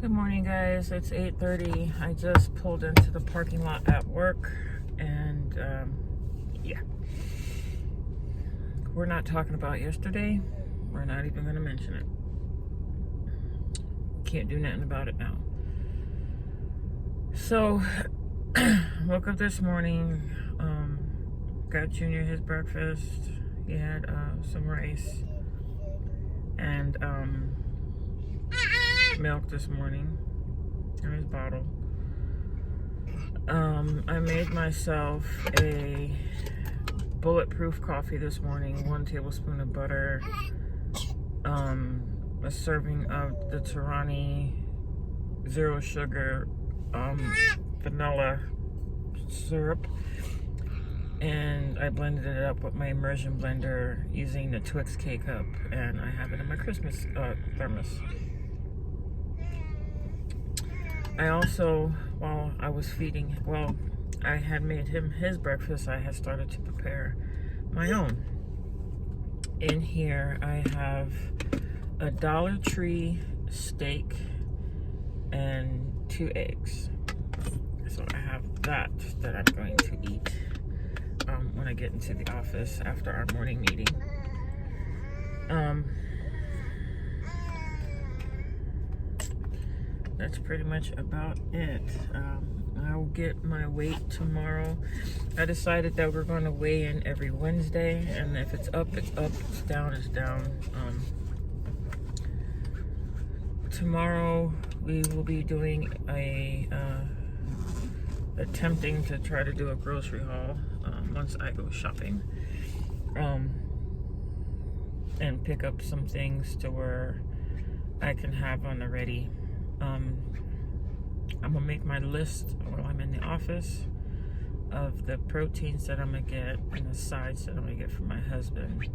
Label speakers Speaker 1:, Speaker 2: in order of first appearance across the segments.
Speaker 1: Good morning, guys. It's 8:30. I just pulled into the parking lot at work, and yeah, we're not talking about yesterday. We're not even going to mention it. Can't do nothing about it now. So, woke up this morning, got Junior his breakfast. He had some rice and milk this morning in his bottle. I made myself a bulletproof coffee this morning, 1 tablespoon of butter, a serving of the Torani zero sugar vanilla syrup, and I blended it up with my immersion blender using the Twix K-Cup, and I have it in my Christmas thermos. I also, while I was feeding, I had made him his breakfast, I had started to prepare my own. In here, I have a Dollar Tree steak and 2 eggs. So I have that I'm going to eat when I get into the office after our morning meeting. That's pretty much about it. I'll get my weight tomorrow. I decided that we're going to weigh in every Wednesday, and if it's up, it's up, it's down, it's down. Tomorrow we will be doing attempting to try to do a grocery haul once I go shopping, and pick up some things to where I can have on the ready. I'm gonna make my list while I'm in the office of the proteins that I'm gonna get and the sides that I'm gonna get for my husband.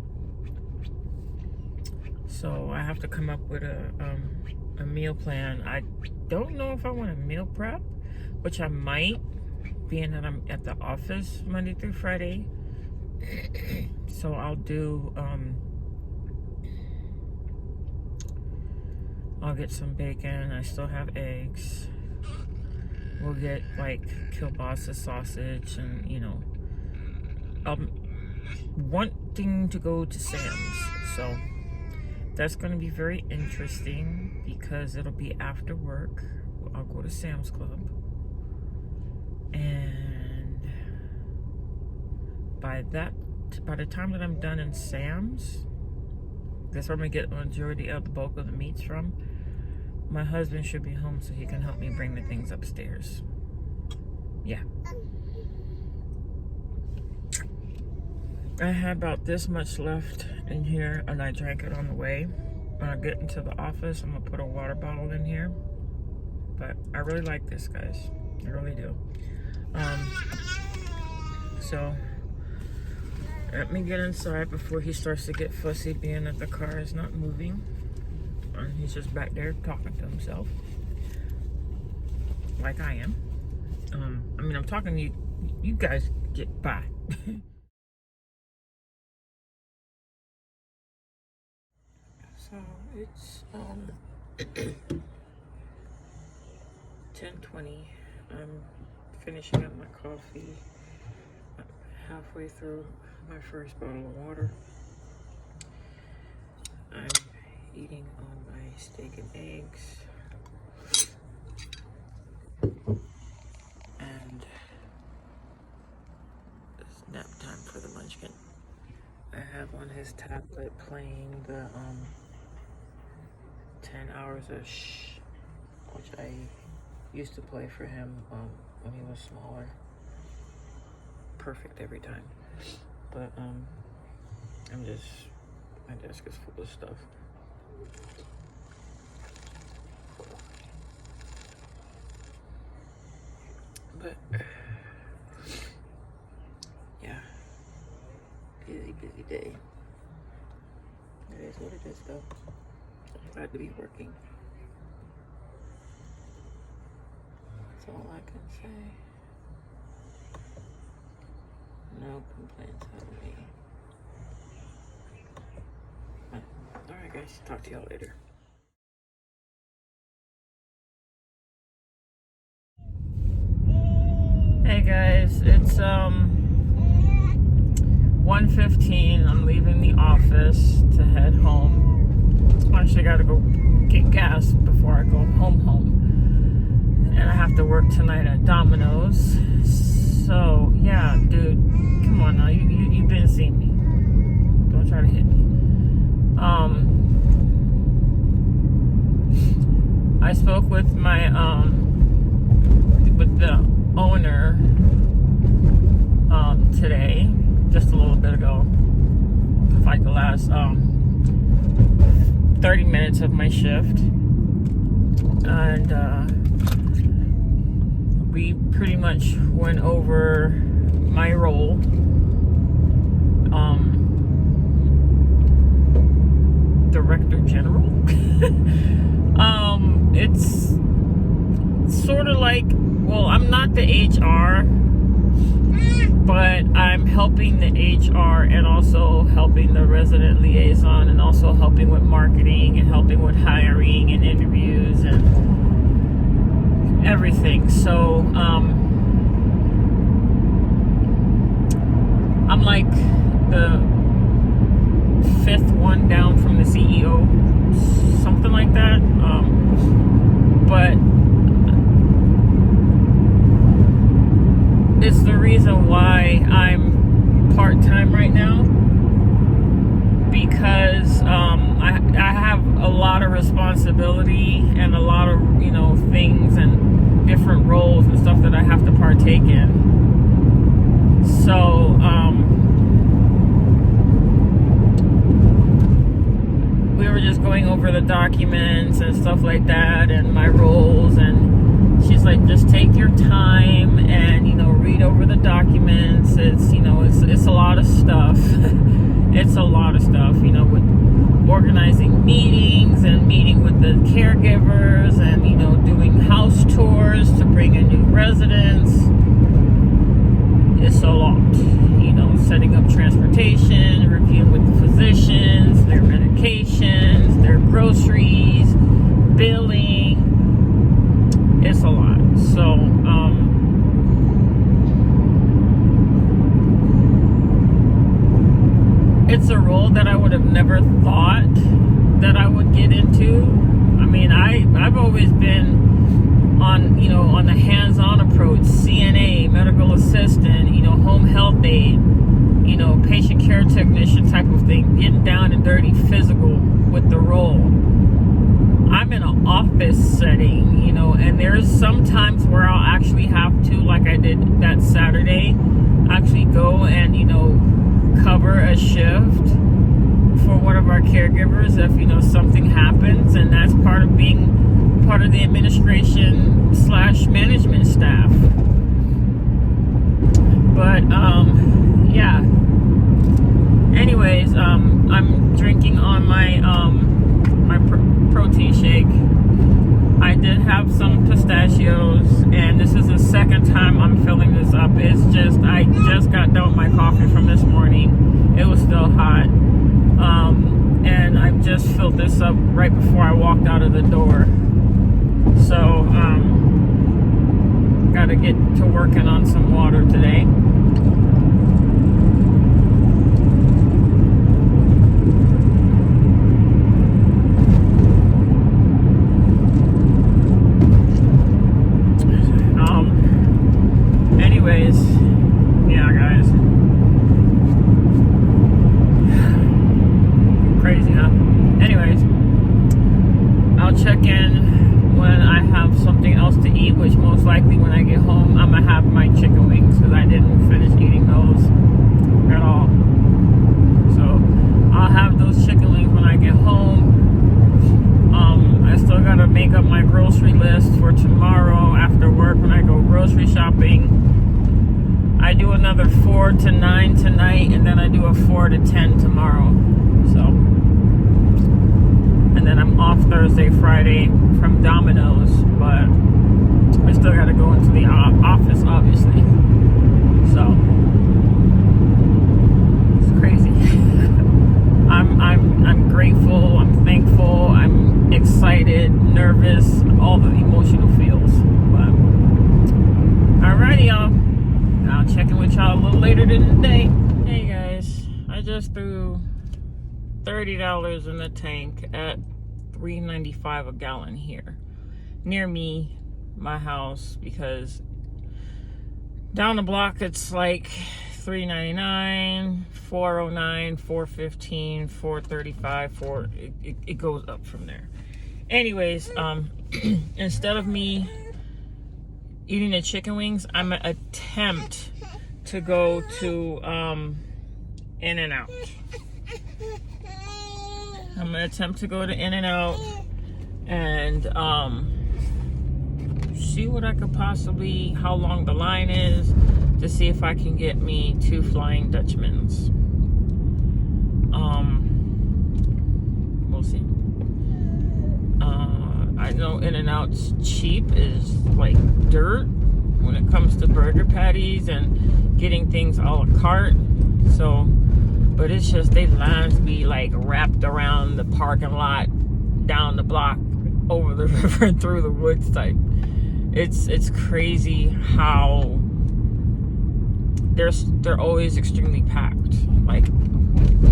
Speaker 1: So I have to come up with a meal plan. I don't know if I want to meal prep, which I might, being that I'm at the office Monday through Friday. So I'll do I'll get some bacon. I still have eggs. We'll get like kielbasa sausage, and I'm wanting to go to Sam's, so that's going to be very interesting because it'll be after work. I'll go to Sam's Club, and by the time that I'm done in Sam's, that's where I'm going to get the majority of the bulk of the meats from. My husband should be home so he can help me bring the things upstairs. Yeah. I had about this much left in here, and I drank it on the way. When I get into the office, I'm going to put a water bottle in here. But I really like this, guys. I really do. So let me get inside before he starts to get fussy, being that the car is not moving. And he's just back there talking to himself, like I am. I'm talking to you. You guys get by. So it's 10:20. I'm finishing up my coffee. I'm halfway through my first bottle of water. I'm eating on my steak and eggs, and it's nap time for the munchkin. I have on his tablet playing the 10 Hours of Shh, which I used to play for him when he was smaller. Perfect every time. But my desk is full of stuff. But yeah, busy day. It is what it is, though. I'm glad to be working. That's all I can say. No complaints out of me. Alright, guys. Talk to y'all later. Hey guys, it's 1:15. I'm leaving the office to head home. Actually, I gotta go get gas before I go home. And I have to work tonight at Domino's. So yeah, dude, come on now. You've been seeing me. Don't try to hit me. I spoke with my with the owner today, just a little bit ago, like the last 30 minutes of my shift, and we pretty much went over my role, Director General. It's sort of like, well, I'm not the HR, but I'm helping the HR and also helping the resident liaison and also helping with marketing and helping with hiring and interviews and everything. So I'm like the fifth one down from the CEO, something like that. But it's the reason why I'm part-time right now, because I have a lot of responsibility and a lot of, things and different roles and stuff that I have to partake in. So we were just going over the documents and stuff like that and my roles, and she's like, just take your time and read over the documents. It's it's a lot of stuff. It's a lot of stuff, with organizing meetings and meeting with the caregivers and doing house tours to bring in new residents. It's a lot. Setting up transportation, reviewing with the physicians, their medications, their groceries, billing. It's a lot. So, it's a role that I would have never thought that I would get into. I mean, I've always been on the hands-on approach, CNA, medical assistant, home health aide, patient care technician type of thing, getting down and dirty physical with the role. I'm in an office setting, and there's some times where I'll actually have to, like I did that Saturday, actually go and, cover a shift for one of our caregivers if, something happens, and that's part of being part of the administration / management staff. But, yeah. Anyways, I'm drinking on my protein shake. I did have some pistachios, and this is the second time I'm filling this up. It's just, I just got done with my coffee from this morning. It was still hot. And I just filled this up right before I walked out of the door. So, gotta get to working on some water today. Anyways, yeah, guys. Crazy, huh? Anyways, I'll check in when I have something else to eat, which most likely when I get home, I'm gonna have my chicken wings, because I didn't finish eating those at all. So I'll have those chicken wings when I get home. I still gotta make up my grocery list for tomorrow after work when I go grocery shopping. I do another 4 to 9 tonight, and then I do a 4 to 10 tomorrow. So, and then I'm off Thursday, Friday from Domino's, but I still got to go into the office, obviously. So, it's crazy. I'm grateful. I'm thankful. I'm excited, nervous, all the emotional feels. But alrighty, y'all. out a little later than today. Hey guys, I just threw $30 in the tank at $3.95 a gallon here near me, my house, because down the block it's like $3.99, $4.09, $4.15, $4.35, it goes up from there. Anyways, instead of me eating the chicken wings, I'm gonna attempt to go to In-N-Out. I'm gonna attempt to go to In-N-Out and see what I could possibly, how long the line is, to see if I can get me 2 Flying Dutchmans. We'll see. I know In-N-Out's cheap is like dirt when it comes to burger patties and getting things a la carte. So, but it's just, they lines be like wrapped around the parking lot, down the block, over the river, and through the woods type. It's crazy how they're always extremely packed, like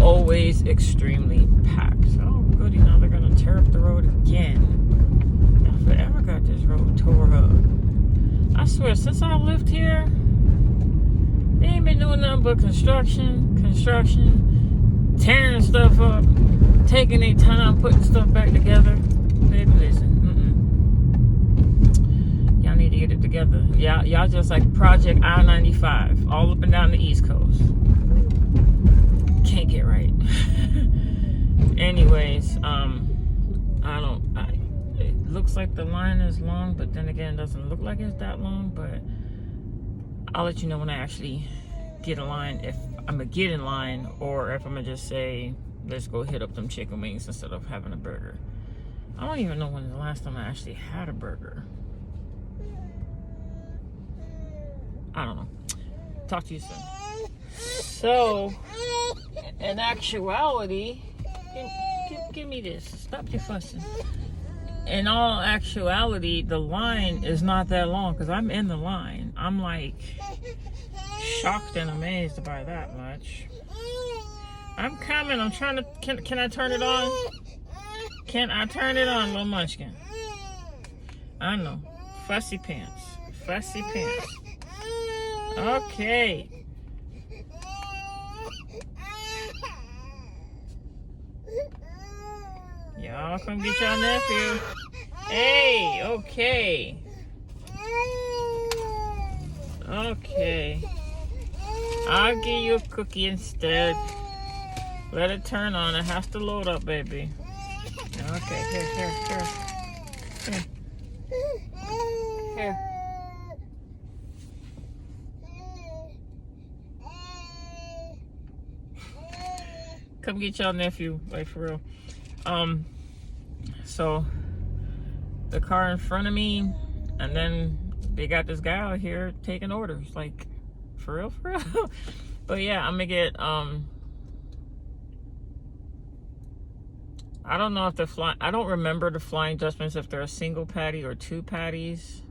Speaker 1: always extremely packed. Oh goody, now they're gonna tear up the road again. I forever got this road tore up. I swear, since I lived here, they ain't been doing nothing but construction, tearing stuff up, taking their time, putting stuff back together. Baby, listen, y'all need to get it together. Y'all just like Project I-95, all up and down the East Coast. Can't get right. Anyways, it looks like the line is long, but then again, it doesn't look like it's that long, but I'll let you know when I actually get in line, if I'm gonna get in line, or if I'm gonna just say, let's go hit up them chicken wings instead of having a burger. I don't even know when the last time I actually had a burger. I don't know. Talk to you soon. So, in actuality, give me this. Stop your fussing. In all actuality, the line is not that long because I'm in the line. I'm like shocked and amazed by that much. I'm coming. I'm trying to. Can I turn it on? Can I turn it on, little munchkin? I know. Fussy pants. Fussy pants. Okay. Y'all come get your nephew. Hey, okay. Okay. I'll give you a cookie instead. Let it turn on. It has to load up, baby. Okay, here. Here. Come get your nephew, like for real. So the car in front of me, and then they got this guy out here taking orders, like for real. But yeah, I'm gonna get I don't know if I don't remember the Flying Dutchmans, if they're a single patty or 2 patties.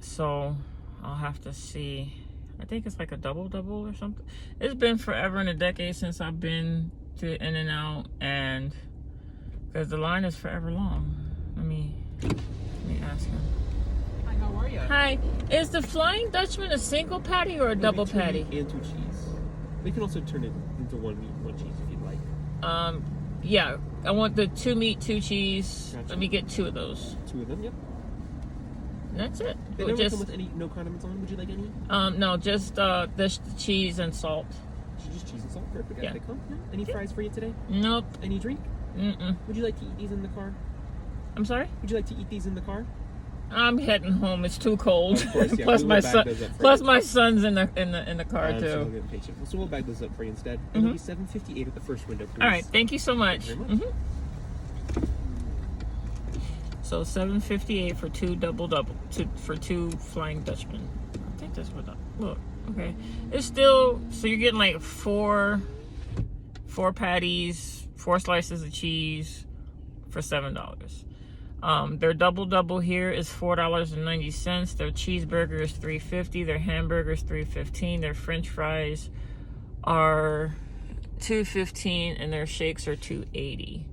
Speaker 1: So I'll have to see. I think it's like a double or something. It's been forever and a decade since I've been to In-N-Out, and because the line is forever long. Let me ask him.
Speaker 2: Hi, how are you?
Speaker 1: Hi, is the Flying Dutchman a single patty or a double patty?
Speaker 2: And 2 cheese. We can also turn it into 1 meat, 1 cheese if you'd like.
Speaker 1: Yeah, I want the 2 meat, 2 cheese.
Speaker 2: Gotcha.
Speaker 1: Let me get 2 of those.
Speaker 2: 2 of them, yep.
Speaker 1: That's it.
Speaker 2: They never come with any, no condiments on. Would you like any?
Speaker 1: No, just the cheese and salt.
Speaker 2: Just cheese and salt. Perfect.
Speaker 1: Yeah.
Speaker 2: They come. Yeah. Any fries for you today?
Speaker 1: Nope.
Speaker 2: Any drink?
Speaker 1: Mm-mm.
Speaker 2: Would you like to eat these in the car?
Speaker 1: I'm sorry?
Speaker 2: Would you like to eat these in the car?
Speaker 1: I'm heading home. It's too cold.
Speaker 2: Of course, yeah.
Speaker 1: Plus
Speaker 2: We'll
Speaker 1: my
Speaker 2: bag
Speaker 1: son.
Speaker 2: those up for
Speaker 1: Plus
Speaker 2: you.
Speaker 1: my son's in the car
Speaker 2: So we'll
Speaker 1: too.
Speaker 2: get impatient. So we'll bag those up for you instead. It'll be $7.58 at the first window, please.
Speaker 1: All right. Thank you so much.
Speaker 2: Thank you very much.
Speaker 1: So $7.58 for 2 double for 2 Flying Dutchman. I think that's what. Look. Okay. It's still, so you're getting like 4 patties, 4 slices of cheese for $7. Their double here is $4.90. Their cheeseburger is $3.50. Their hamburger is $3.15. Their French fries are $2.15, and their shakes are $2.80.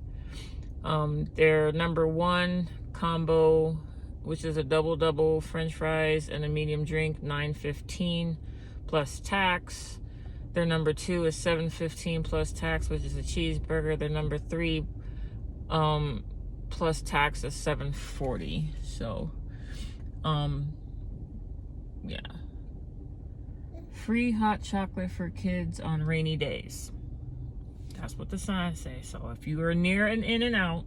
Speaker 1: Their number one combo, which is a double French fries and a medium drink, $9.15 plus tax. Their number two is $7.15 plus tax, which is a cheeseburger. Their number three plus tax is $7.40. So yeah, free hot chocolate for kids on rainy days. That's what the sign says. So if you are near an In-N-Out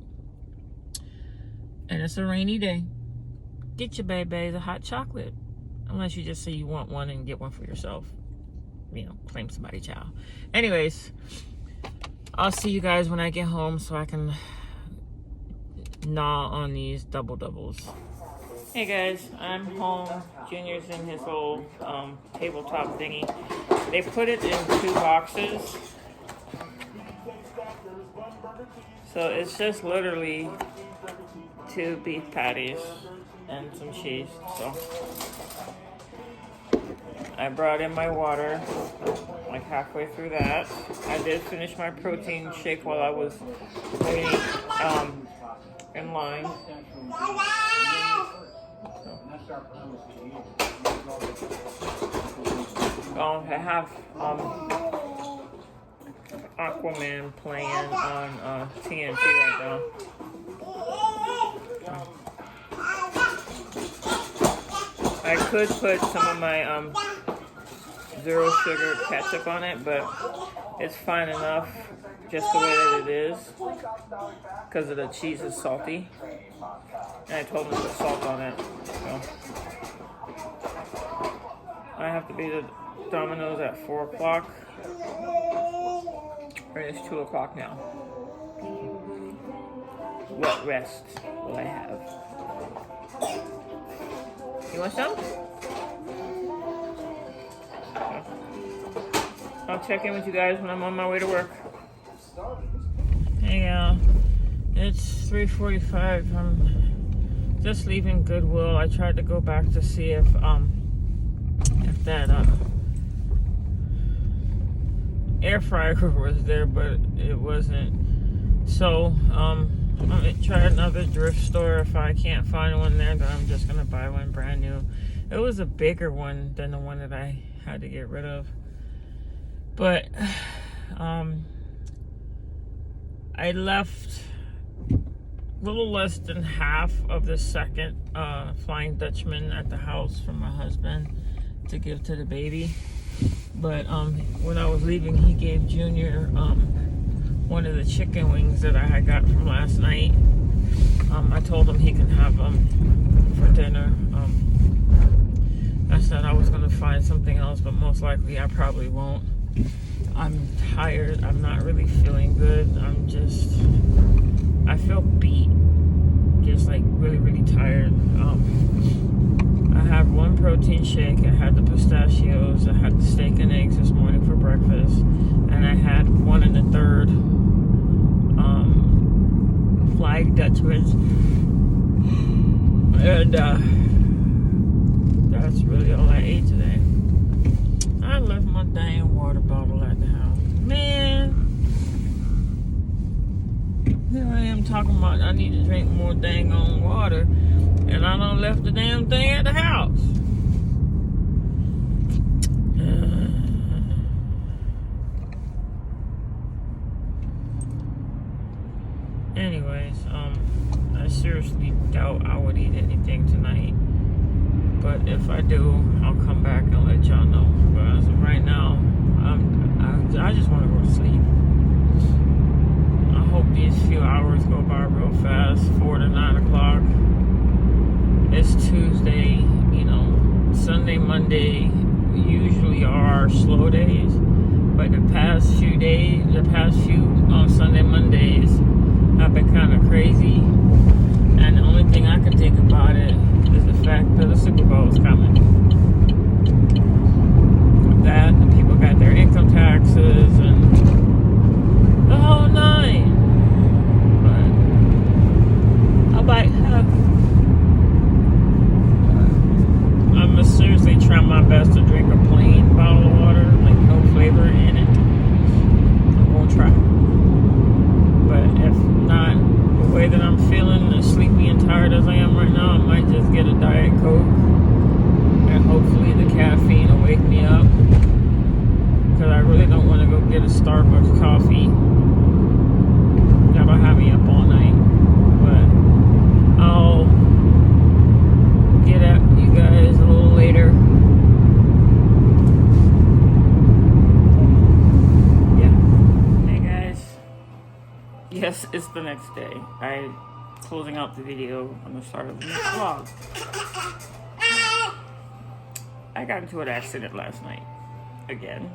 Speaker 1: and it's a rainy day, get your babies a hot chocolate. Unless you just say you want one and get one for yourself. You know, claim somebody child. Anyways, I'll see you guys when I get home so I can gnaw on these doubles. Hey guys, I'm home. Junior's in his old tabletop thingy. They put it in 2 boxes. So it's just literally 2 beef patties and some cheese. So I brought in my water like halfway through that. I did finish my protein shake while I was waiting in line. I have Aquaman playing on TNT right now. I could put some of my zero sugar ketchup on it, but it's fine enough just the way that it is because the cheese is salty. And I told them to put salt on it. So I have to be to Domino's at 4 o'clock. And it's 2 o'clock now. What rest will I have? You want some? Okay. I'll check in with you guys when I'm on my way to work. Hey y'all, it's 3:45. I'm just leaving Goodwill. I tried to go back to see if that air fryer was there, but it wasn't. So I'm gonna try another thrift store. If I can't find one there, then I'm just gonna buy one brand new. It was a bigger one than the one that I had to get rid of, but I left a little less than half of the second Flying Dutchman at the house for my husband to give to the baby. But when I was leaving, he gave Junior one of the chicken wings that I had got from last night. I told him he can have them for dinner. I said I was going to find something else, but most likely I probably won't. I'm tired. I'm not really feeling good. I feel beat. Just like really, really tired. I had one protein shake. I had the pistachios. I had the steak and eggs this morning for breakfast. And I had 1 1/3 Flying Dutchman. And that's really all I ate today. I left my dang water bottle at the house. Man. Here I am talking about I need to drink more dang on water. And I done left the damn thing at the house. Anyways, I seriously doubt I would eat anything tonight. But if I do, I'll come back and let y'all know. But as of right now, I just want to go to sleep. I hope these few hours go by real fast, 4 to 9 o'clock. It's Tuesday, you know, Sunday, Monday usually are slow days. But the past few Sunday, Mondays have been kind of crazy. And the only thing I can think about it is the fact that the Super Bowl is coming. That the people got their income taxes and the whole nine. But I might have trying my best to drink a plain bottle of water, like no flavor in it. I'm gonna try. But if not, the way that I'm feeling, as sleepy and tired as I am right now, I might just get a Diet Coke. And hopefully the caffeine will wake me up. Because I really don't want to go get a Starbucks coffee. That'll have me up all night. But I'll get at you guys a little later. Yeah. Hey guys. Yes, it's the next day. I'm closing out the video on the start of the next vlog. I got into an accident last night. Again.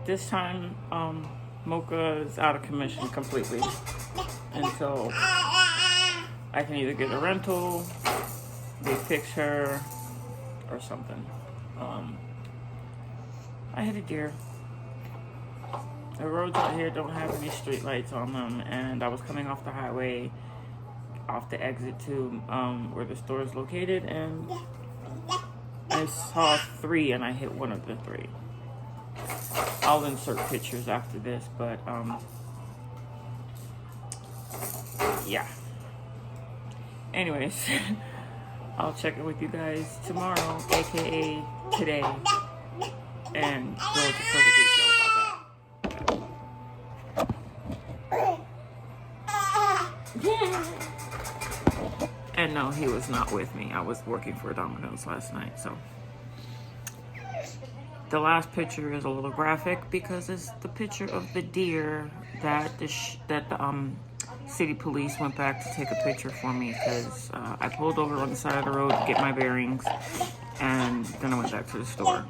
Speaker 1: This time, Mocha is out of commission completely. And so, I can either get a rental, they fix her, or something. I hit a deer. The roads out here don't have any street lights on them, and I was coming off the highway, off the exit to where the store is located, and I saw 3 and I hit one of the 3. I'll insert pictures after this, but yeah. Anyways, I'll check in with you guys tomorrow, aka today, and go into further detail about that. And no, he was not with me. I was working for Domino's last night, so. The last picture is a little graphic because it's the picture of the deer that the city police went back to take a picture for me because I pulled over on the side of the road to get my bearings, and then I went back to the store.